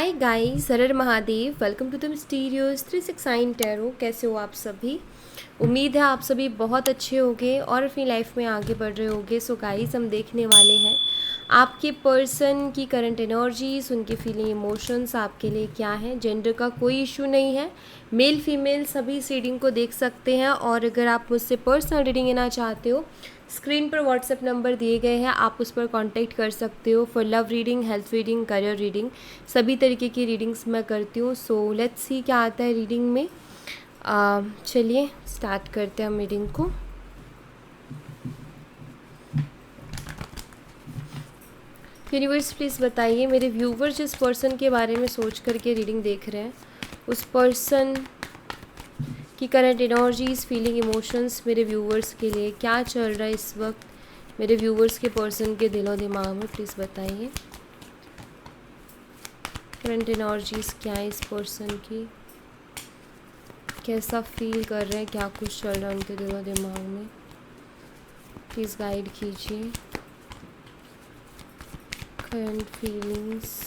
हाय guys, हर Mahadev. Welcome to the mysterious 369 tarot. कैसे हो आप सभी? उम्मीद है आप सभी बहुत अच्छे होंगे और अपनी लाइफ में आगे बढ़ रहे होंगे। सो गाइस, हम देखने वाले हैं आपके पर्सन की करंट एनर्जीज, उनके फीलिंग इमोशंस आपके लिए क्या हैं। जेंडर का कोई इशू नहीं है, मेल फीमेल सभी इस रीडिंग को देख सकते हैं। और अगर आप मुझसे पर्सनल रीडिंग लेना चाहते हो, स्क्रीन पर व्हाट्सएप नंबर दिए गए हैं, आप उस पर कांटेक्ट कर सकते हो for love reading, health reading, career reading. सभी तरीके की रीडिंग्स मैं करती हूँ। सो लेट्स सी क्या आता है रीडिंग में। चलिए स्टार्ट करते हैं हम रीडिंग को। यूनिवर्स प्लीज़ बताइए, मेरे व्यूवर जिस पर्सन के बारे में सोच करके रीडिंग देख रहे हैं, उस पर्सन की करंट एनर्जीज, फीलिंग, इमोशंस मेरे व्यूवर्स के लिए क्या चल रहा है इस वक्त, मेरे व्यूवर्स के पर्सन के दिलो दिमाग में प्लीज़ बताइए। करंट एनर्जीज क्या है इस पर्सन की, कैसा फील कर रहे हैं, क्या कुछ चल रहा है उनके दिलो दिमाग में, प्लीज़ गाइड कीजिए। Current feelings.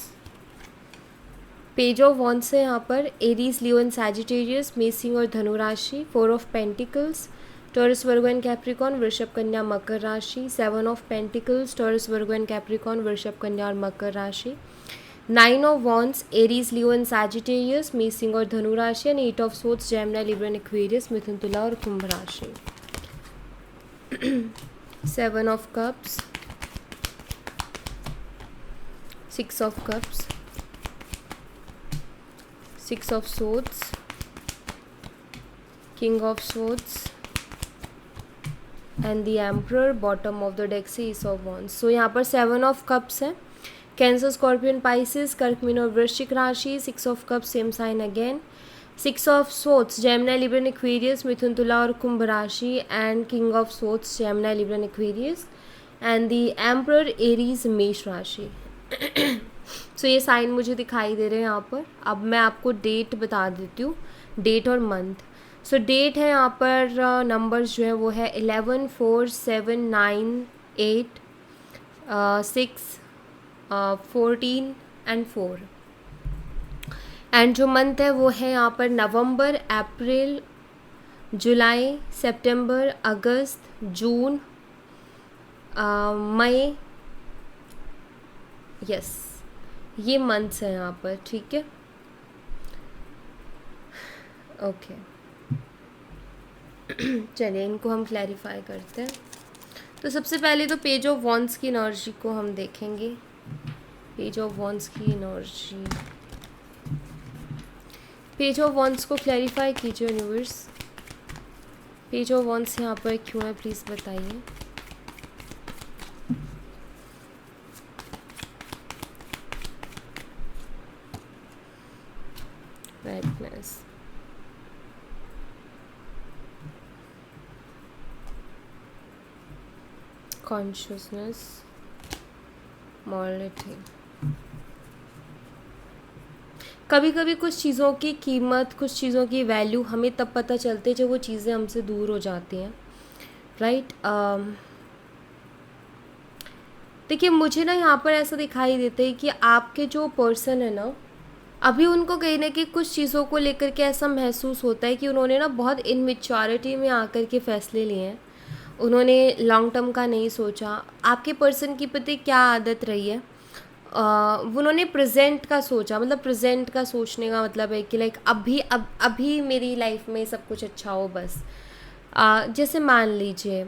Page of wands है यहाँ पर। एरीज, लियो एंड सैजिटेरियस, मेसिंग और धनु राशि। 4 of pentacles, Taurus, Virgo and Capricorn, वृषभ, कन्या, मकर राशि। 7 of pentacles, Taurus, Virgo and Capricorn, वृषभ, कन्या और मकर राशि। 9 of wands, Aries, Leo and Sagittarius, मेसिंग और धनु राशि। And 8 of swords, Gemini, Libra and Aquarius, मिथुन, तुला और कुंभ राशि। 7 of cups, 6 of cups, 6 of swords, king of swords and the emperor. Bottom of the deck से ace of wands. So यहाँ पर 7 of cups है। कैंसर, स्कॉर्पियन, पाइसिस, कर्क, मीन और वृश्चिक राशि। 6 of cups same sign again. 6 of swords, Gemini, Libra and Aquarius, मिथुन, तुला और कुंभ राशि। And king of swords, Gemini, Libra and Aquarius. And the emperor, Aries, मेष राशि। सो ये साइन मुझे दिखाई दे रहे हैं यहाँ पर। अब मैं आपको डेट बता देती हूँ, डेट और मंथ। सो डेट है यहाँ पर, नंबर्स जो है वो है 11, 4, 7, 9, 8, 6, 14 एंड 4। एंड जो मंथ है वो है यहाँ पर नवंबर, अप्रैल, जुलाई, सितंबर, अगस्त, जून, मई। यस, ये मंथ्स हैं यहाँ पर, ठीक है। ओके चलिए इनको हम क्लैरिफाई करते हैं। तो सबसे पहले तो पेज ऑफ वॉन्ड्स की एनर्जी को हम देखेंगे। पेज ऑफ वॉन्ड्स की एनर्जी, पेज ऑफ वॉन्ड्स को क्लैरिफाई कीजिए यूनिवर्स। पेज ऑफ वॉन्ड्स यहाँ पर क्यों है प्लीज़ बताइए। Redness, consciousness, morality। कभी कभी कुछ चीज़ों की कीमत, कुछ चीज़ों की वैल्यू हमें तब पता चलती है जब वो चीज़ें हमसे दूर हो जाती हैं, राइट। देखिए मुझे ना यहाँ पर ऐसा दिखाई देता है कि आपके जो पर्सन है ना, अभी उनको कहीं ना कहीं कुछ चीज़ों को लेकर के ऐसा महसूस होता है कि उन्होंने ना बहुत इनमेच्योरिटी में आकर के फैसले लिए हैं। उन्होंने लॉन्ग टर्म का नहीं सोचा। आपके पर्सन की पता क्या आदत रही है, उन्होंने प्रेजेंट का सोचा। मतलब प्रेजेंट का सोचने का मतलब है कि लाइक अभी मेरी लाइफ में सब कुछ अच्छा हो बस। जैसे मान लीजिए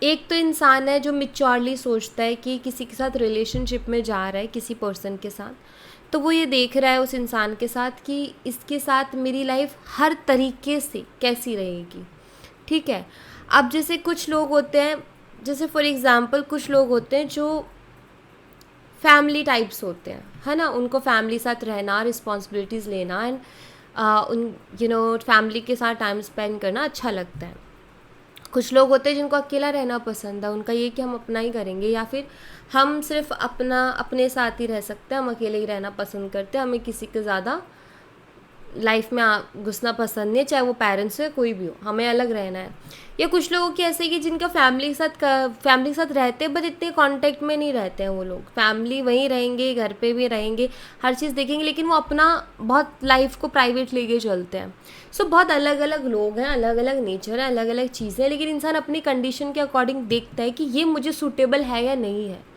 एक तो इंसान है जो मिच्योरली सोचता है कि किसी के साथ रिलेशनशिप में जा रहा है, किसी पर्सन के साथ, तो वो ये देख रहा है उस इंसान के साथ कि इसके साथ मेरी लाइफ हर तरीके से कैसी रहेगी, ठीक है। अब जैसे कुछ लोग होते हैं, जैसे फॉर एग्ज़ाम्पल कुछ लोग होते हैं जो फैमिली टाइप्स होते हैं, है ना। उनको फैमिली साथ रहना, रिस्पॉन्सिबिलिटीज़ लेना एंड उन फैमिली के साथ टाइम स्पेंड करना अच्छा लगता है। कुछ लोग होते हैं जिनको अकेला रहना पसंद है, उनका ये कि हम अपना ही करेंगे, या फिर हम सिर्फ अपने साथ ही रह सकते हैं, हम अकेले ही रहना पसंद करते हैं, हमें किसी के ज़्यादा लाइफ में घुसना पसंद नहीं है, चाहे वो पेरेंट्स हो या कोई भी हो, हमें अलग रहना है। या कुछ लोगों की ऐसे कि जिनका फैमिली के साथ रहते हैं बट इतने कांटेक्ट में नहीं रहते हैं वो लोग, फैमिली वहीं रहेंगे, घर पे भी रहेंगे, हर चीज़ देखेंगे, लेकिन वो अपना बहुत लाइफ को प्राइवेट लेके चलते हैं। सो बहुत अलग अलग लोग हैं, अलग अलग नेचर है, अलग अलग चीज़ें हैं, लेकिन इंसान अपनी कंडीशन के अकॉर्डिंग देखता है कि ये मुझे सूटेबल है या नहीं है।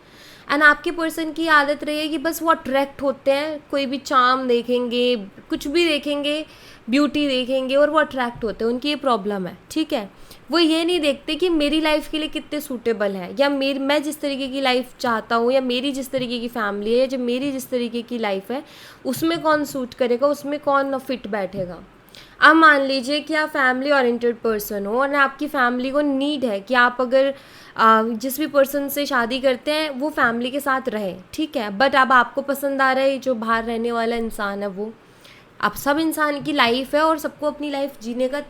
एंड आपके पर्सन की आदत रही है कि बस वो अट्रैक्ट होते हैं, कोई भी चार्म देखेंगे, कुछ भी देखेंगे, ब्यूटी देखेंगे और वो अट्रैक्ट होते हैं, उनकी ये प्रॉब्लम है, ठीक है। वो ये नहीं देखते कि मेरी लाइफ के लिए कितने सूटेबल है, या मैं जिस तरीके की लाइफ चाहता हूँ, या मेरी जिस तरीके की फैमिली है, या जो मेरी जिस तरीके की लाइफ है उसमें कौन सूट करेगा, उसमें कौन फिट बैठेगा। अब मान लीजिए कि आप फैमिली ओरिएंटेड पर्सन हो और आपकी फैमिली को नीड है कि आप अगर जिस भी पर्सन से शादी करते हैं वो फैमिली के साथ रहे, ठीक है, बट अब आपको पसंद आ रहा है जो बाहर रहने वाला इंसान है वो। अब सब इंसान की लाइफ है और सबको अपनी लाइफ जीने का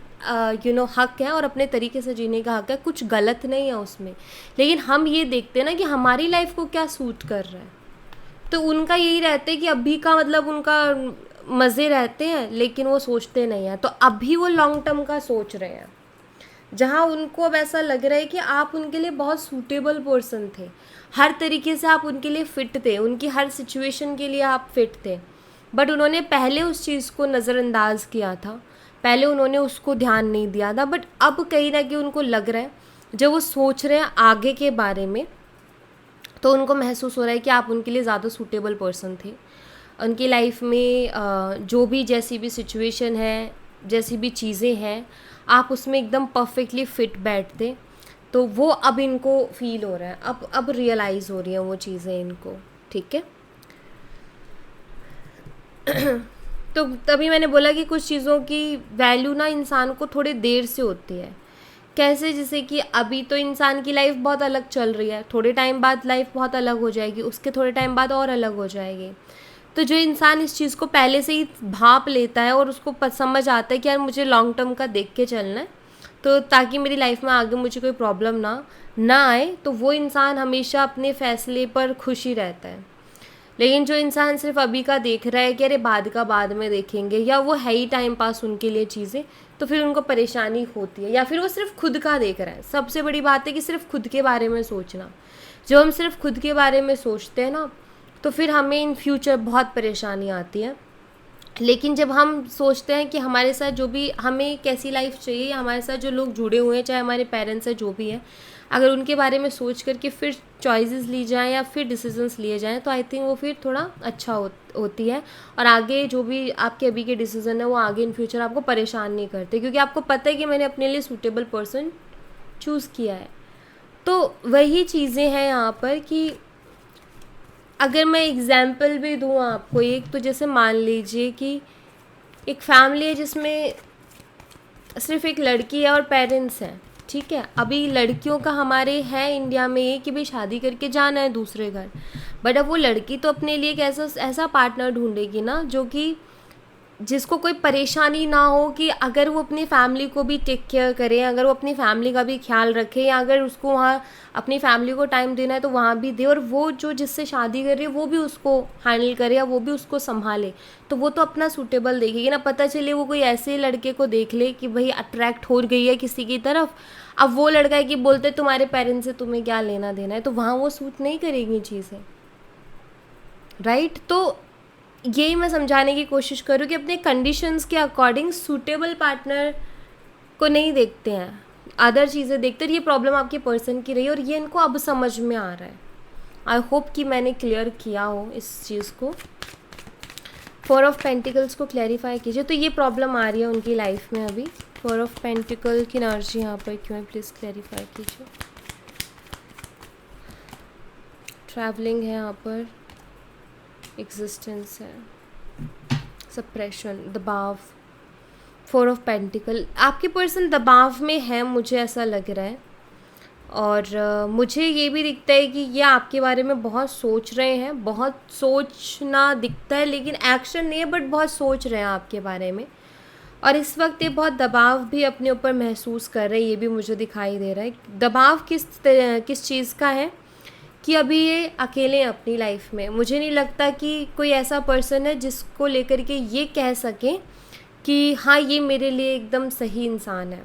हक है और अपने तरीके से जीने का हक है, कुछ गलत नहीं है उसमें। लेकिन हम ये देखते हैं ना कि हमारी लाइफ को क्या सूट कर रहा है, तो उनका यही रहता है कि अभी का मतलब उनका मज़े रहते हैं, लेकिन वो सोचते नहीं हैं। तो अभी वो लॉन्ग टर्म का सोच रहे हैं, जहाँ उनको अब ऐसा लग रहा है कि आप उनके लिए बहुत सूटेबल पर्सन थे, हर तरीके से आप उनके लिए फ़िट थे, उनकी हर सिचुएशन के लिए आप फिट थे, बट उन्होंने पहले उस चीज़ को नज़रअंदाज किया था, पहले उन्होंने उसको ध्यान नहीं दिया था। बट अब कहीं ना कहीं उनको लग रहा है, जब वो सोच रहे हैं आगे के बारे में, तो उनको महसूस हो रहा है कि आप उनके लिए ज़्यादा सूटेबल पर्सन थे। उनकी लाइफ में जो भी जैसी भी सिचुएशन है, जैसी भी चीज़ें हैं, आप उसमें एकदम परफेक्टली फिट बैठते। तो वो अब इनको फील हो रहा है, अब रियलाइज़ हो रही हैं वो चीज़ें इनको, ठीक है। तो तभी मैंने बोला कि कुछ चीज़ों की वैल्यू ना इंसान को थोड़ी देर से होती है। कैसे, जैसे कि अभी तो इंसान की लाइफ बहुत अलग चल रही है, थोड़े टाइम बाद लाइफ बहुत अलग हो जाएगी, उसके थोड़े टाइम बाद और अलग हो जाएगी। तो जो इंसान इस चीज़ को पहले से ही भांप लेता है और उसको समझ आता है कि यार मुझे लॉन्ग टर्म का देख के चलना है, तो ताकि मेरी लाइफ में आगे मुझे कोई प्रॉब्लम ना आए, तो वो इंसान हमेशा अपने फ़ैसले पर खुश ही रहता है। लेकिन जो इंसान सिर्फ अभी का देख रहा है कि अरे बाद का बाद में देखेंगे, या वो है ही टाइम पास उनके लिए चीज़ें, तो फिर उनको परेशानी होती है। या फिर वो सिर्फ खुद का देख रहा है। सबसे बड़ी बात है कि सिर्फ खुद के बारे में सोचना। जब हम सिर्फ खुद के बारे में सोचते हैं ना, तो फिर हमें इन फ्यूचर बहुत परेशानी आती है। लेकिन जब हम सोचते हैं कि हमारे साथ जो भी हमें कैसी लाइफ चाहिए, या हमारे साथ जो लोग जुड़े हुए हैं, चाहे हमारे पेरेंट्स हैं, जो भी है, अगर उनके बारे में सोच करके फिर चॉइसेस ली जाएँ या फिर डिसीजंस लिए जाएँ, तो आई थिंक वो फिर थोड़ा अच्छा होती है। और आगे जो भी आपके अभी के डिसीजन है वो आगे इन फ्यूचर आपको परेशान नहीं करते, क्योंकि आपको पता है कि मैंने अपने लिए सूटेबल पर्सन चूज़ किया है। तो वही चीज़ें हैं यहाँ पर कि अगर मैं एग्ज़ाम्पल भी दूँ आपको एक, तो जैसे मान लीजिए कि एक फैमिली है जिसमें सिर्फ एक लड़की है और पेरेंट्स हैं, ठीक है। अभी लड़कियों का हमारे है इंडिया में ये कि भाई शादी करके जाना है दूसरे घर, बट अब वो लड़की तो अपने लिए एक ऐसा पार्टनर ढूंढेगी ना जो कि जिसको कोई परेशानी ना हो, कि अगर वो अपनी फैमिली को भी टेक केयर करे, अगर वो अपनी फैमिली का भी ख्याल रखे, या अगर उसको वहाँ अपनी फैमिली को टाइम देना है तो वहाँ भी दे, और वो जो जिससे शादी कर रही है वो भी उसको हैंडल करे या वो भी उसको संभाले, तो वो तो अपना सूटेबल देखेगी ना। पता चले वो कोई ऐसे लड़के को देख ले कि भाई अट्रैक्ट हो गई है किसी की तरफ, अब वो लड़का है कि बोलते तुम्हारे पेरेंट्स से तुम्हें क्या लेना देना है, तो वहाँ वो सूट नहीं करेगी चीज़ें, राइट। तो यही मैं समझाने की कोशिश करूँ कि अपने कंडीशंस के अकॉर्डिंग सूटेबल पार्टनर को नहीं देखते हैं, अदर चीज़ें देखते हैं। ये प्रॉब्लम आपके पर्सन की रही है और ये इनको अब समझ में आ रहा है। आई होप कि मैंने क्लियर किया हो इस चीज़ को। 4 ऑफ पेंटिकल्स को क्लैरिफाई कीजिए। तो ये प्रॉब्लम आ रही है उनकी लाइफ में अभी। 4 ऑफ पेंटिकल की एनर्जी यहाँ पर क्यों है, प्लीज़ क्लैरिफाई कीजिए। ट्रैवलिंग है यहाँ पर, एग्जिस्टेंस है, सप्रेशन, दबाव। 4 ऑफ पेंटिकल, आपके पर्सन दबाव में है, मुझे ऐसा लग रहा है। और मुझे ये भी दिखता है कि ये आपके बारे में बहुत सोच रहे हैं, बहुत सोचना दिखता है, लेकिन एक्शन नहीं है, बट बहुत सोच रहे हैं आपके बारे में। और इस वक्त ये बहुत दबाव भी अपने ऊपर महसूस कर रहे हैं, ये भी मुझे दिखाई दे रहा है। दबाव किस चीज़ का है कि अभी ये अकेले हैं अपनी लाइफ में। मुझे नहीं लगता कि कोई ऐसा पर्सन है जिसको लेकर के ये कह सके कि हाँ ये मेरे लिए एकदम सही इंसान है।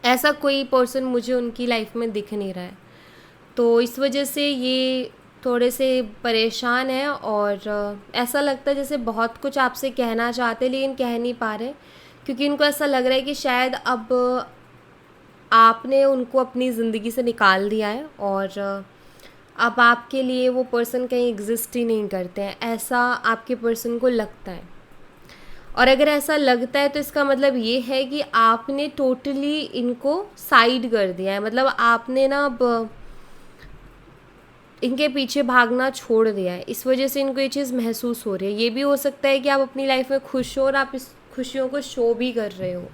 ऐसा कोई पर्सन मुझे उनकी लाइफ में दिख नहीं रहा है। तो इस वजह से ये थोड़े से परेशान है, और ऐसा लगता है जैसे बहुत कुछ आपसे कहना चाहते लेकिन कह नहीं पा रहे, क्योंकि उनको ऐसा लग रहा है कि शायद अब आपने उनको अपनी ज़िंदगी से निकाल दिया है, और अब आपके लिए वो पर्सन कहीं एग्जिस्ट ही नहीं करते हैं, ऐसा आपके पर्सन को लगता है। और अगर ऐसा लगता है तो इसका मतलब ये है कि आपने टोटली इनको साइड कर दिया है, मतलब आपने ना अब इनके पीछे भागना छोड़ दिया है। इस वजह से इनको ये चीज़ महसूस हो रही है। ये भी हो सकता है कि आप अपनी लाइफ में खुश हो और आप इस खुशियों को शो भी कर रहे हो,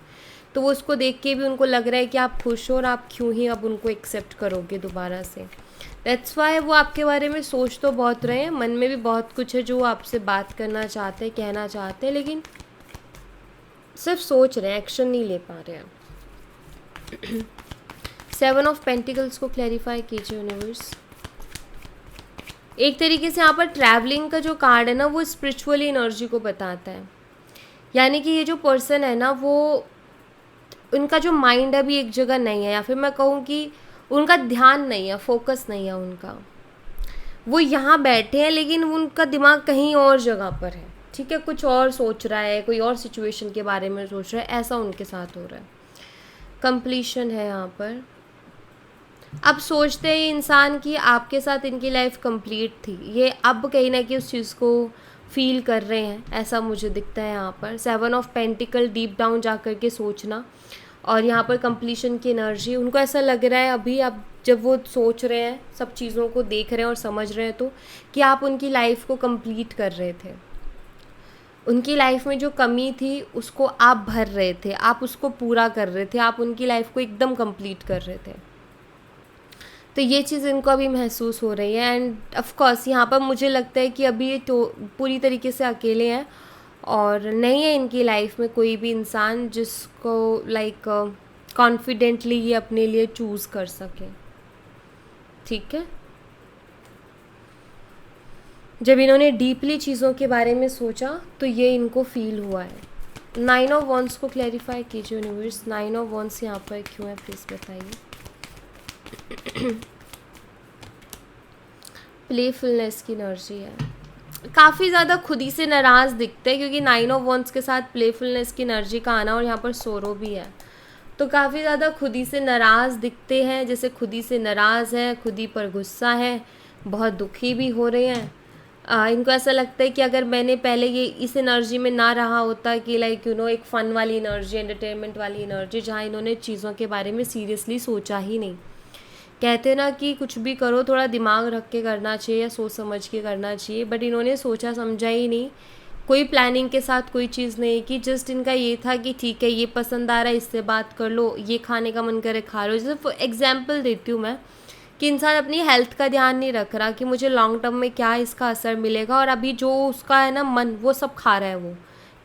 तो वो उसको देख के भी उनको लग रहा है कि आप खुश हो, और आप क्यों ही अब उनको एक्सेप्ट करोगे दोबारा से। दैट्स वाई वो आपके बारे में सोच तो बहुत रहे हैं, मन में भी बहुत कुछ है जो आपसे बात करना चाहते हैं, कहना चाहते हैं, लेकिन सिर्फ सोच रहे हैं, एक्शन नहीं ले पा रहे हैं। 7 ऑफ पेंटिकल्स को क्लैरिफाई कीजिए यूनिवर्स। एक तरीके से यहाँ पर ट्रैवलिंग का जो कार्ड है ना, वो स्पिरिचुअली एनर्जी को बताता है। यानी कि ये जो पर्सन है ना, वो उनका जो माइंड अभी एक जगह नहीं है, या फिर मैं कहूँ कि उनका ध्यान नहीं है, फोकस नहीं है उनका। वो यहाँ बैठे हैं लेकिन उनका दिमाग कहीं और जगह पर है, ठीक है, कुछ और सोच रहा है, कोई और सिचुएशन के बारे में सोच रहा है, ऐसा उनके साथ हो रहा है। कंप्लीशन है यहाँ पर। अब सोचते हैं इंसान कि आपके साथ इनकी लाइफ कंप्लीट थी, ये अब कहीं ना कहीं उस चीज़ को फील कर रहे हैं, ऐसा मुझे दिखता है यहाँ पर। 7 ऑफ पेंटिकल, डीप डाउन जा कर के सोचना, और यहाँ पर कंप्लीशन की एनर्जी। उनको ऐसा लग रहा है अभी, अब जब वो सोच रहे हैं, सब चीज़ों को देख रहे हैं और समझ रहे हैं, तो कि आप उनकी लाइफ को कंप्लीट कर रहे थे। उनकी लाइफ में जो कमी थी उसको आप भर रहे थे, आप उसको पूरा कर रहे थे, आप उनकी लाइफ को एकदम कंप्लीट कर रहे थे। तो ये चीज़ इनको अभी महसूस हो रही है। एंड ऑफ कोर्स यहाँ पर मुझे लगता है कि अभी ये तो पूरी तरीके से अकेले हैं, और नहीं है इनकी लाइफ में कोई भी इंसान जिसको लाइक कॉन्फिडेंटली ये अपने लिए चूज़ कर सके, ठीक है। जब इन्होंने डीपली चीज़ों के बारे में सोचा तो ये इनको फील हुआ है। 9 ऑफ वॉन्ड्स को क्लैरिफाई कीजिए यूनिवर्स। 9 ऑफ वॉन्ड्स यहाँ पर क्यों है, प्लीज़ बताइए। प्लेफुलनेस की एनर्जी है। काफ़ी ज़्यादा खुद ही से नाराज़ दिखते हैं, क्योंकि 9 ऑफ वॉन्ड्स के साथ प्लेफुलनेस की एनर्जी का आना, और यहाँ पर सोरो भी है, तो काफ़ी ज़्यादा खुद ही से नाराज़ दिखते हैं, जैसे खुद ही से नाराज़ है, खुद ही पर गुस्सा है, बहुत दुखी भी हो रहे हैं। इनको ऐसा लगता है कि अगर मैंने पहले ये इस एनर्जी में ना रहा होता, कि लाइक यू नो एक फ़न वाली एनर्जी, एंटरटेनमेंट वाली एनर्जी, जहाँ इन्होंने चीज़ों के बारे में सीरियसली सोचा ही नहीं। कहते ना कि कुछ भी करो थोड़ा दिमाग रख के करना चाहिए या सोच समझ के करना चाहिए, बट इन्होंने सोचा समझा ही नहीं, कोई प्लानिंग के साथ कोई चीज़ नहीं कि जस्ट इनका ये था कि ठीक है ये पसंद आ रहा है, इससे बात कर लो, ये खाने का मन करे खा लो। जैसे एग्जाम्पल देती हूँ मैं, कि इंसान अपनी हेल्थ का ध्यान नहीं रख रहा कि मुझे लॉन्ग टर्म में क्या इसका असर मिलेगा, और अभी जो उसका है ना मन, वो सब खा रहा है वो,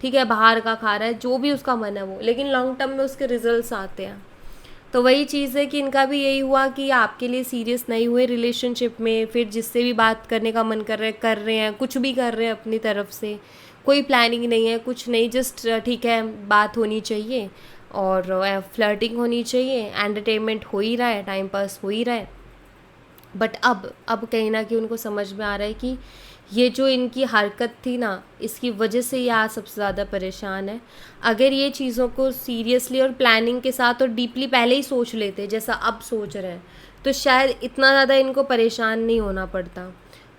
ठीक है, बाहर का खा रहा है, जो भी उसका मन है वो, लेकिन लॉन्ग टर्म में उसके रिजल्ट्स आते हैं। तो वही चीज़ है कि इनका भी यही हुआ कि आपके लिए सीरियस नहीं हुए रिलेशनशिप में, फिर जिससे भी बात करने का मन कर रहे हैं, कुछ भी कर रहे हैं अपनी तरफ से, कोई प्लानिंग नहीं है, कुछ नहीं, जस्ट ठीक है बात होनी चाहिए और फ्लर्टिंग होनी चाहिए, एंटरटेनमेंट हो ही रहा है, टाइम पास हो ही रहा है। बट अब कहीं ना कहीं उनको समझ में आ रहा है कि ये जो इनकी हरकत थी ना, इसकी वजह से ये आज सबसे ज़्यादा परेशान है। अगर ये चीज़ों को सीरियसली और प्लानिंग के साथ और डीपली पहले ही सोच लेते जैसा अब सोच रहे हैं, तो शायद इतना ज़्यादा इनको परेशान नहीं होना पड़ता।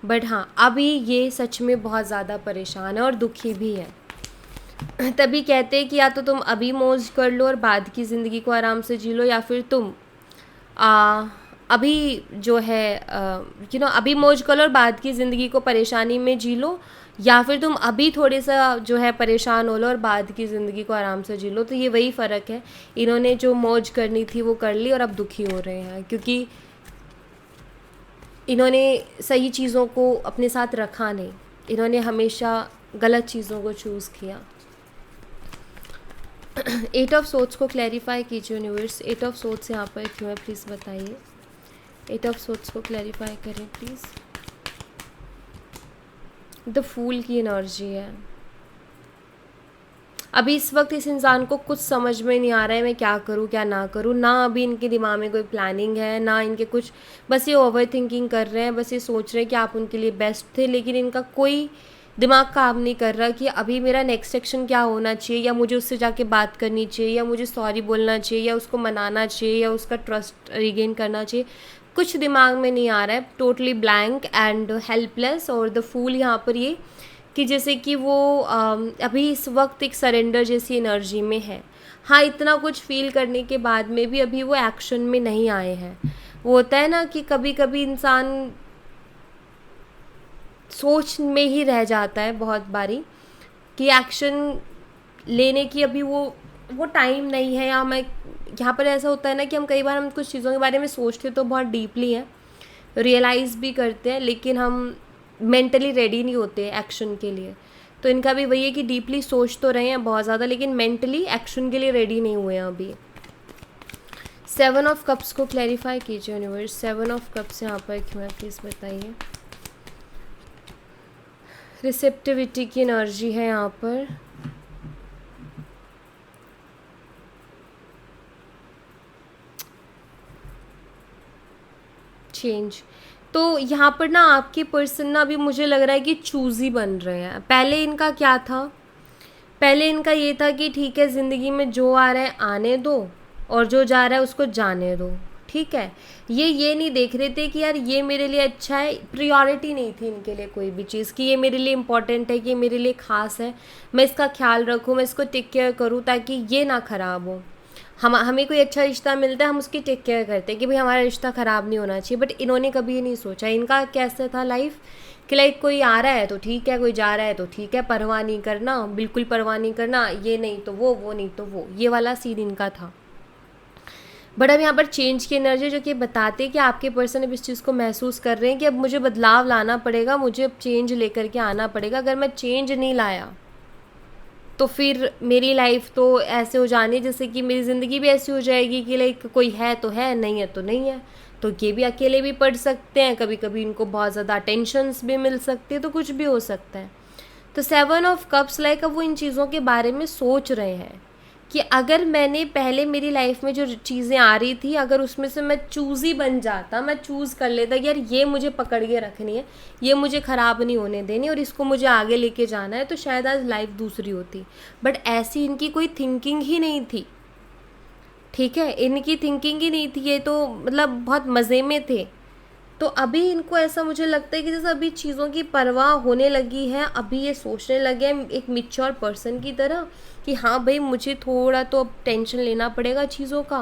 बट हाँ, अभी ये सच में बहुत ज़्यादा परेशान है और दुखी भी है। तभी कहते हैं कि या तो तुम अभी मौज कर लो और बाद की ज़िंदगी को आराम से जी लो, या फिर तुम अभी जो है अभी मौज कर लो और बाद की ज़िंदगी को परेशानी में जी लो, या फिर तुम अभी थोड़े सा जो है परेशान हो लो और बाद की ज़िंदगी को आराम से जी लो। तो ये वही फ़र्क है, इन्होंने जो मौज करनी थी वो कर ली और अब दुखी हो रहे हैं, क्योंकि इन्होंने सही चीज़ों को अपने साथ रखा नहीं, इन्होंने हमेशा गलत चीज़ों को चूज़ किया। 8 ऑफ सोर्ड्स को क्लैरिफाई कीजिए यूनिवर्स। 8 ऑफ सोर्ड्स यहाँ पर क्यों है, प्लीज़ बताइए। 8 ऑफ सोर्ड्स को क्लैरिफाई करें प्लीज़। द फूल की एनर्जी है। अभी इस वक्त इस इंसान को कुछ समझ में नहीं आ रहा है मैं क्या करूँ क्या ना करूँ, ना अभी इनके दिमाग में कोई प्लानिंग है, ना इनके कुछ, बस ये ओवर थिंकिंग कर रहे हैं, बस ये सोच रहे हैं कि आप उनके लिए बेस्ट थे, लेकिन इनका कोई दिमाग काम नहीं कर रहा कि अभी मेरा नेक्स्ट एक्शन क्या होना चाहिए, या मुझे उससे जाके बात करनी चाहिए, या मुझे सॉरी बोलना चाहिए, या उसको मनाना चाहिए, या उसका ट्रस्ट रिगेन करना चाहिए। कुछ दिमाग में नहीं आ रहा है, टोटली ब्लैंक एंड हेल्पलेस। और द फूल यहाँ पर ये कि जैसे कि वो अभी इस वक्त एक सरेंडर जैसी एनर्जी में है। हाँ, इतना कुछ फील करने के बाद में भी अभी वो एक्शन में नहीं आए हैं। वो होता है ना कि कभी कभी इंसान सोच में ही रह जाता है बहुत बारी कि एक्शन लेने की अभी वो टाइम नहीं है, या मैं यहाँ पर ऐसा होता है ना कि हम कई बार हम कुछ चीज़ों के बारे में सोचते तो बहुत डीपली हैं, रियलाइज़ भी करते हैं, लेकिन हम मेंटली रेडी नहीं होते एक्शन के लिए। तो इनका भी वही है कि डीपली सोच तो रहे हैं बहुत ज़्यादा, लेकिन मेंटली एक्शन के लिए रेडी नहीं हुए हैं अभी। 7 ऑफ कप्स को क्लैरिफाई कीजिए यूनिवर्स। 7 ऑफ कप्स यहाँ पर क्यों है प्लीज़ बताइए। रिसेप्टिविटी की एनर्जी है यहाँ पर। चेंज, तो यहाँ पर ना आपके पर्सन ना अभी मुझे लग रहा है कि चूज़ी बन रहे हैं। पहले इनका क्या था, पहले इनका ये था कि ठीक है ज़िंदगी में जो आ रहा है आने दो, और जो जा रहा है उसको जाने दो, ठीक है। ये नहीं देख रहे थे कि यार ये मेरे लिए अच्छा है, प्रायोरिटी नहीं थी इनके लिए कोई भी चीज़ कि ये मेरे लिए इम्पोर्टेंट है, कि ये मेरे लिए ख़ास है, मैं इसका ख्याल रखूँ, मैं इसको टेक केयर करूँ ताकि ये ना ख़राब हो। हमें कोई अच्छा रिश्ता मिलता है हम उसकी टेक केयर करते हैं कि भाई हमारा रिश्ता ख़राब नहीं होना चाहिए, बट इन्होंने कभी ये नहीं सोचा। इनका कैसा था लाइफ कि लाइक कोई आ रहा है तो ठीक है, कोई जा रहा है तो ठीक है, परवाह नहीं करना, बिल्कुल परवाह नहीं करना, ये नहीं तो वो नहीं तो वो, ये वाला सीन इनका था। बट अब यहाँ पर चेंज की एनर्जी जो कि बताते कि आपके पर्सन अब इस चीज़ को महसूस कर रहे हैं कि अब मुझे बदलाव लाना पड़ेगा, मुझे अब चेंज लेकर के आना पड़ेगा। अगर मैं चेंज नहीं लाया तो फिर मेरी लाइफ तो ऐसे हो जानी जैसे कि मेरी ज़िंदगी भी ऐसी हो जाएगी कि लाइक कोई है तो है, नहीं है तो नहीं है। तो ये भी अकेले भी पढ़ सकते हैं, कभी कभी इनको बहुत ज़्यादा टेंशन्स भी मिल सकती है, तो कुछ भी हो सकता है। तो 7 ऑफ कप्स लाइक अब वो इन चीज़ों के बारे में सोच रहे हैं कि अगर मैंने पहले मेरी लाइफ में जो चीज़ें आ रही थी अगर उसमें से मैं चूज़ी बन जाता, मैं चूज़ कर लेता कि यार ये मुझे पकड़ के रखनी है, ये मुझे ख़राब नहीं होने देनी और इसको मुझे आगे लेके जाना है, तो शायद आज लाइफ दूसरी होती। बट ऐसी इनकी कोई थिंकिंग ही नहीं थी, ठीक है, इनकी थिंकिंग ही नहीं थी। ये तो मतलब बहुत मज़े में थे। तो अभी इनको ऐसा मुझे लगता है कि जैसे अभी चीज़ों की परवाह होने लगी है, अभी ये सोचने लगे हैं एक मैच्योर पर्सन की तरह कि हाँ भाई मुझे थोड़ा तो अब टेंशन लेना पड़ेगा चीज़ों का।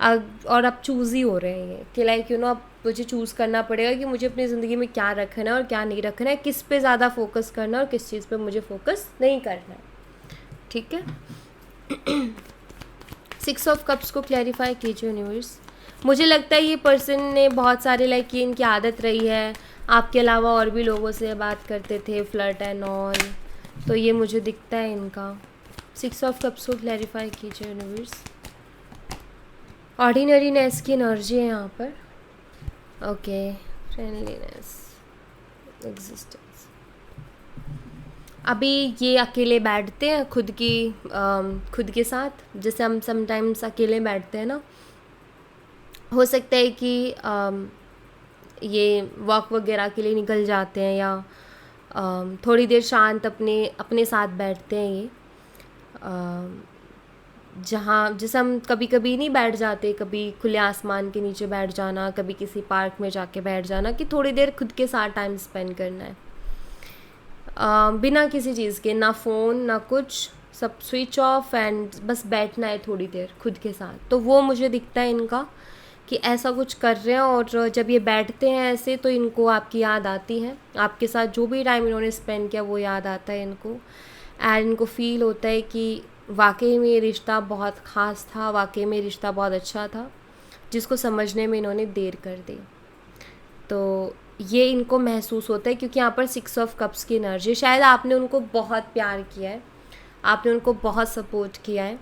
और अब चूज़ ही हो रहे हैं ये कि लाइक अब मुझे चूज़ करना पड़ेगा कि मुझे अपनी ज़िंदगी में क्या रखना है और क्या नहीं रखना है, किस पे ज़्यादा फोकस करना है और किस चीज़ पे मुझे फोकस नहीं करना है, ठीक है। 6 ऑफ कप्स को क्लैरिफाई कीजिए यूनिवर्स। मुझे लगता है ये पर्सन ने बहुत सारे लाइक ये इनकी आदत रही है, आपके अलावा और भी लोगों से बात करते थे, फ्लर्ट एंड ऑल, तो ये मुझे दिखता है इनका। 6 ऑफ कप्स को क्लैरिफाई कीजिए यूनिवर्स। ऑर्डिनरीनेस की एनर्जी है यहाँ पर, ओके, फ्रेंडलीनेस, एग्जिस्टेंस। अभी ये अकेले बैठते हैं खुद के साथ, जैसे हम समटाइम्स अकेले बैठते हैं ना, हो सकता है कि ये वॉक वगैरह के लिए निकल जाते हैं या थोड़ी देर शांत अपने साथ बैठते हैं। ये जहाँ जैसे हम कभी कभी नहीं बैठ जाते, कभी खुले आसमान के नीचे बैठ जाना, कभी किसी पार्क में जाके बैठ जाना कि थोड़ी देर खुद के साथ टाइम स्पेंड करना है, बिना किसी चीज़ के, ना फ़ोन ना कुछ, सब स्विच ऑफ एंड बस बैठना है थोड़ी देर खुद के साथ। तो वो मुझे दिखता है इनका कि ऐसा कुछ कर रहे हैं, और जब ये बैठते हैं ऐसे तो इनको आपकी याद आती है, आपके साथ जो भी टाइम इन्होंने स्पेंड किया वो याद आता है इनको, एंड इनको फील होता है कि वाकई में ये रिश्ता बहुत ख़ास था, वाकई में रिश्ता बहुत अच्छा था, जिसको समझने में इन्होंने देर कर दी। तो ये इनको महसूस होता है क्योंकि यहाँ पर 6 ऑफ कप्स की एनर्जी, शायद आपने उनको बहुत प्यार किया है, आपने उनको बहुत सपोर्ट किया है,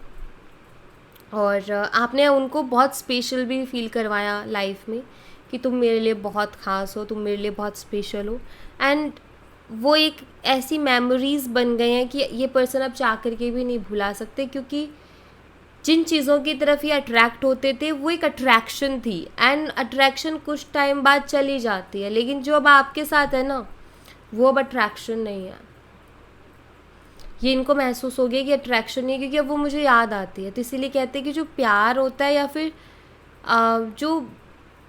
और आपने उनको बहुत स्पेशल भी फील करवाया लाइफ में कि तुम मेरे लिए बहुत ख़ास हो, तुम मेरे लिए बहुत स्पेशल हो। एंड वो एक ऐसी मेमोरीज़ बन गए हैं कि ये पर्सन अब चाह करके भी नहीं भुला सकते, क्योंकि जिन चीज़ों की तरफ ये अट्रैक्ट होते थे वो एक अट्रैक्शन थी, एंड अट्रैक्शन कुछ टाइम बाद चली जाती है, लेकिन जो अब आपके साथ है ना वो अब अट्रैक्शन नहीं है। ये इनको महसूस हो गया कि अट्रैक्शन नहीं है, क्योंकि अब वो मुझे याद आती है। तो इसीलिए कहते हैं कि जो प्यार होता है या फिर जो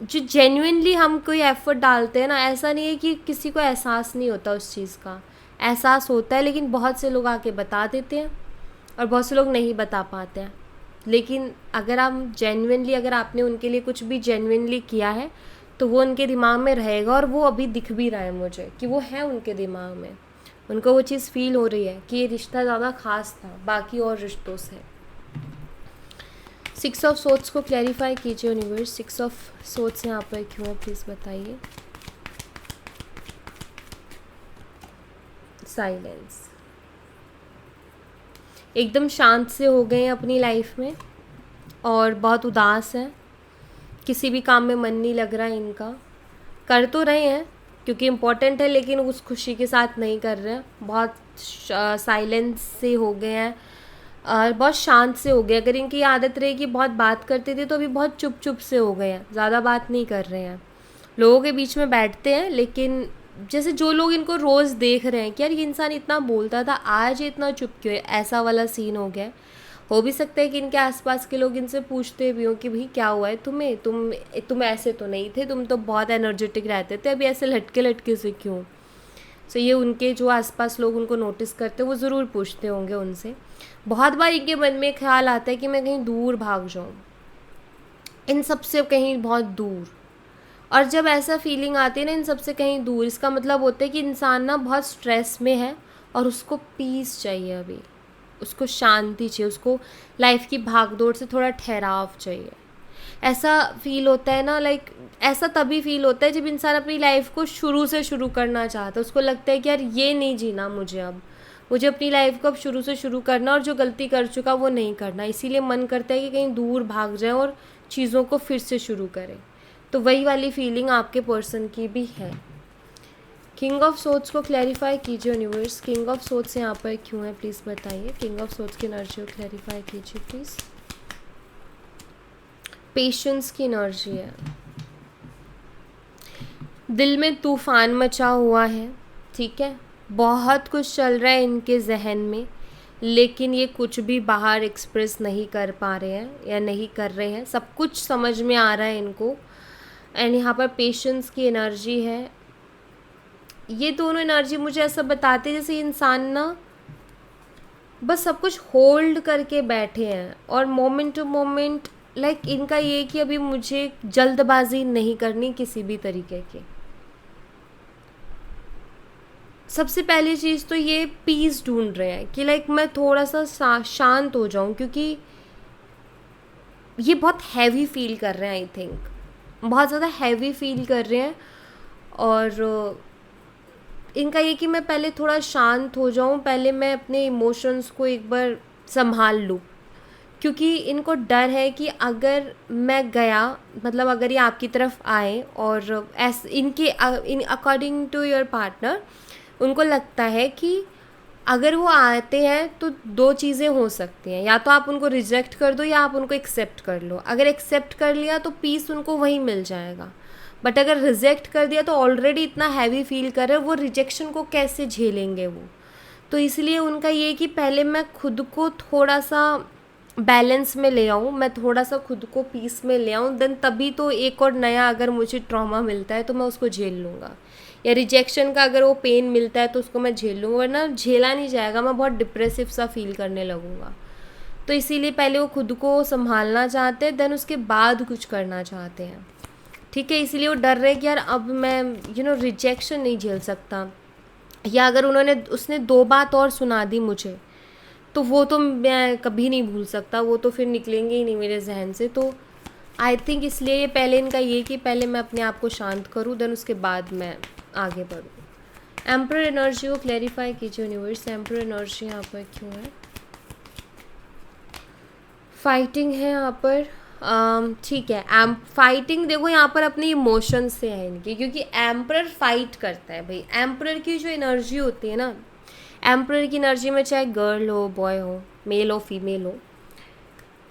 जो जेन्युइनली हम कोई एफर्ट डालते हैं ना, ऐसा नहीं है कि किसी को एहसास नहीं होता उस चीज़ का, एहसास होता है, लेकिन बहुत से लोग आके बता देते हैं और बहुत से लोग नहीं बता पाते हैं। लेकिन अगर हम जेन्युइनली, अगर आपने उनके लिए कुछ भी जेन्युइनली किया है तो वो उनके दिमाग में रहेगा, और वो अभी दिख भी रहा है मुझे कि वो है उनके दिमाग में, उनको वो चीज़ फील हो रही है कि ये रिश्ता ज़्यादा ख़ास था बाकी और रिश्तों से। 6 ऑफ सोर्ड्स को क्लैरिफाई कीजिए यूनिवर्स। 6 ऑफ सोर्ड्स यहाँ पर क्यों है, प्लीज़ बताइए। साइलेंस। एकदम शांत से हो गए हैं अपनी लाइफ में और बहुत उदास हैं, किसी भी काम में मन नहीं लग रहा है इनका। कर तो रहे हैं क्योंकि इम्पोर्टेंट है, लेकिन उस खुशी के साथ नहीं कर रहे हैं। बहुत साइलेंस से हो गए हैं और बहुत शांत से हो गए। अगर इनकी आदत रही कि बहुत बात करते थे तो अभी बहुत चुप चुप से हो गए हैं, ज़्यादा बात नहीं कर रहे हैं। लोगों के बीच में बैठते हैं, लेकिन जैसे जो लोग इनको रोज़ देख रहे हैं कि यार ये इंसान इतना बोलता था, आज ये इतना चुप क्यों है, ऐसा वाला सीन हो गया। हो भी सकता है कि इनके आसपास के लोग इनसे पूछते भी हों कि भाई क्या हुआ है तुम्हें, तुम ऐसे तो नहीं थे, तुम तो बहुत एनर्जेटिक रहते थे, अभी ऐसे लटके लटके से क्यों। सो ये उनके जो आसपास लोग उनको नोटिस करते हैं वो ज़रूर पूछते होंगे उनसे। बहुत बार इनके मन में ख्याल आता है कि मैं कहीं दूर भाग जाऊँ, इन सब से कहीं बहुत दूर। और जब ऐसा फीलिंग आती है ना इन सब से कहीं दूर, इसका मतलब होता है कि इंसान ना बहुत स्ट्रेस में है और उसको पीस चाहिए, अभी उसको शांति चाहिए, उसको लाइफ की भागदौड़ से थोड़ा ठहराव चाहिए। ऐसा फील होता है ना, लाइक ऐसा तभी फील होता है जब इंसान अपनी लाइफ को शुरू से शुरू करना चाहता है। उसको लगता है कि यार ये नहीं जीना मुझे, अब मुझे अपनी लाइफ को अब शुरू से शुरू करना, और जो गलती कर चुका वो नहीं करना। इसीलिए मन करता है कि कहीं दूर भाग जाए और चीज़ों को फिर से शुरू करें। तो वही वाली फीलिंग आपके पर्सन की भी है। किंग ऑफ सोर्ड्स को क्लैरिफाई कीजिए यूनिवर्स। किंग ऑफ सोर्ड्स यहाँ पर क्यों है, प्लीज़ बताइए। किंग ऑफ सोर्ड्स की एनर्जी को क्लैरिफाई कीजिए प्लीज़। पेशेंस की एनर्जी है। दिल में तूफान मचा हुआ है, ठीक है, बहुत कुछ चल रहा है इनके जहन में, लेकिन ये कुछ भी बाहर एक्सप्रेस नहीं कर पा रहे हैं या नहीं कर रहे हैं। सब कुछ समझ में आ रहा है इनको, एंड यहाँ पर पेशेंस की एनर्जी है। ये दोनों एनर्जी मुझे ऐसा बताते हैं जैसे इंसान ना बस सब कुछ होल्ड करके बैठे हैं, और मोमेंट टू मोमेंट लाइक इनका ये कि अभी मुझे जल्दबाजी नहीं करनी किसी भी तरीके की। सबसे पहली चीज़ तो ये पीस ढूंढ रहे हैं कि लाइक मैं थोड़ा सा शांत हो जाऊं, क्योंकि ये बहुत हैवी फील कर रहे हैं। आई थिंक बहुत ज़्यादा हैवी फील कर रहे हैं, और इनका ये कि मैं पहले थोड़ा शांत हो जाऊं, पहले मैं अपने इमोशंस को एक बार संभाल लूं, क्योंकि इनको डर है कि अगर मैं गया, मतलब अगर ये आपकी तरफ आए और in according to your partner उनको लगता है कि अगर वो आते हैं तो दो चीज़ें हो सकती हैं, या तो आप उनको रिजेक्ट कर दो या आप उनको एक्सेप्ट कर लो। अगर एक्सेप्ट कर लिया तो पीस उनको वहीं मिल जाएगा, बट अगर रिजेक्ट कर दिया तो ऑलरेडी इतना हैवी फील कर रहे हैं, वो रिजेक्शन को कैसे झेलेंगे वो। तो इसलिए उनका ये कि पहले मैं खुद को थोड़ा सा बैलेंस में ले आऊँ, मैं थोड़ा सा खुद को पीस में ले आऊँ, देन तभी तो एक और नया अगर मुझे ट्रॉमा मिलता है तो मैं उसको झेल लूँगा, या रिजेक्शन का अगर वो पेन मिलता है तो उसको मैं झेल लूँगा, वरना झेला नहीं जाएगा, मैं बहुत डिप्रेसिव सा फील करने लगूँगा। तो इसीलिए पहले वो खुद को संभालना चाहते हैं, देन उसके बाद कुछ करना चाहते हैं, ठीक है। इसीलिए वो डर रहे कि यार अब मैं रिजेक्शन नहीं झेल सकता, या अगर उसने 2 बात और सुना दी मुझे तो वो तो मैं कभी नहीं भूल सकता, वो तो फिर निकलेंगे ही नहीं मेरे जहन से। तो आई थिंक इसलिए ये पहले इनका ये कि पहले मैं अपने आप को शांत करूँ, देन उसके बाद मैं आगे बढ़ूँ। एम्परर एनर्जी को क्लैरिफाई कीजिए यूनिवर्स। एम्परर एनर्जी यहाँ पर क्यों है, फाइटिंग है यहाँ पर, ठीक है, फाइटिंग देखो यहाँ पर अपने इमोशन से है इनकी, क्योंकि एम्परर फाइट करता है भाई। एम्परर की जो एनर्जी होती है ना, एम्परर की एनर्जी में चाहे गर्ल हो, बॉय हो, मेल हो, फीमेल हो,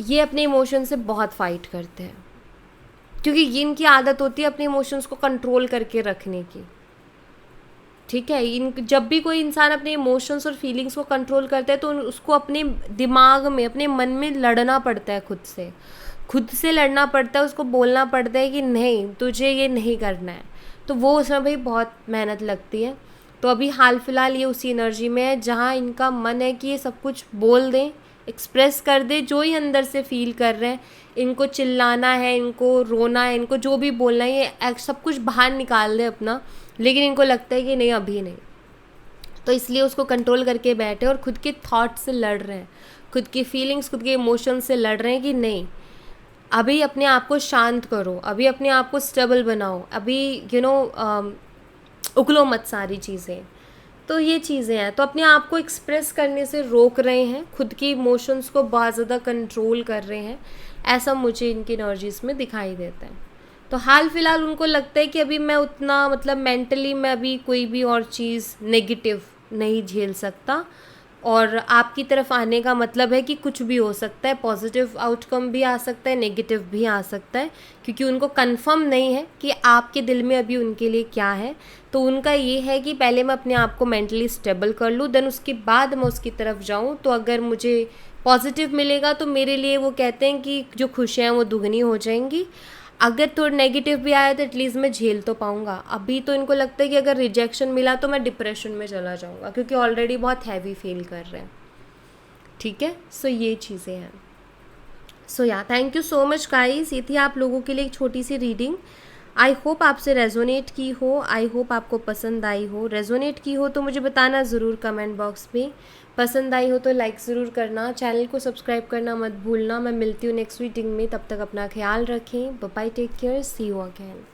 ये अपने इमोशन से बहुत फाइट करते हैं, क्योंकि ये इनकी आदत होती है अपने इमोशंस को कंट्रोल करके रखने की। ठीक है, इन जब भी कोई इंसान अपने इमोशंस और फीलिंग्स को कंट्रोल करता है तो उसको अपने दिमाग में, अपने मन में लड़ना पड़ता है, खुद से लड़ना पड़ता है, उसको बोलना पड़ता है कि नहीं, तुझे ये नहीं करना है। तो वो उसमें भाई बहुत मेहनत लगती है। तो अभी हाल फिलहाल ये उसी एनर्जी में है जहाँ इनका मन है कि ये सब कुछ बोल दें, एक्सप्रेस कर दे जो ही अंदर से फील कर रहे हैं। इनको चिल्लाना है, इनको रोना है, इनको जो भी बोलना है, ये सब कुछ बाहर निकाल दे अपना, लेकिन इनको लगता है कि नहीं, अभी नहीं। तो इसलिए उसको कंट्रोल करके बैठे और खुद के थॉट से लड़ रहे हैं, खुद की फीलिंग्स, खुद के इमोशंस से लड़ रहे हैं कि नहीं, अभी अपने आप को शांत करो, अभी अपने आप को स्टेबल बनाओ, अभी उगलो मत सारी चीज़ें। तो ये चीज़ें हैं, तो अपने आप को एक्सप्रेस करने से रोक रहे हैं, खुद की इमोशंस को बहुत ज़्यादा कंट्रोल कर रहे हैं, ऐसा मुझे इनकी एनर्जीज़ में दिखाई देता है। तो हाल फिलहाल उनको लगता है कि अभी मैं उतना, मतलब मेंटली मैं अभी कोई भी और चीज़ नेगेटिव नहीं झेल सकता, और आपकी तरफ आने का मतलब है कि कुछ भी हो सकता है, पॉजिटिव आउटकम भी आ सकता है, नेगेटिव भी आ सकता है, क्योंकि उनको कंफर्म नहीं है कि आपके दिल में अभी उनके लिए क्या है। तो उनका ये है कि पहले मैं अपने आप को मेंटली स्टेबल कर लूँ, देन उसके बाद मैं उसकी तरफ जाऊँ। तो अगर मुझे पॉजिटिव मिलेगा तो मेरे लिए, वो कहते हैं कि जो खुशियाँ हैं वो दुगनी हो जाएंगी। अगर थोड़ा नेगेटिव भी आया तो एटलीस्ट मैं झेल तो पाऊँगा। अभी तो इनको लगता है कि अगर रिजेक्शन मिला तो मैं डिप्रेशन में चला जाऊँगा, क्योंकि ऑलरेडी बहुत हैवी फील कर रहे हैं। ठीक है, सो ये चीज़ें हैं। सो या thank you so much guys, ये थी आप लोगों के लिए एक छोटी सी रीडिंग। आई होप आपसे रेजोनेट की हो, आई होप आपको पसंद आई हो। रेजोनेट की हो तो मुझे बताना ज़रूर कमेंट बॉक्स में, पसंद आई हो तो लाइक ज़रूर करना, चैनल को सब्सक्राइब करना मत भूलना। मैं मिलती हूँ नेक्स्ट रीडिंग में, तब तक अपना ख्याल रखें। Bye, take care, see you again.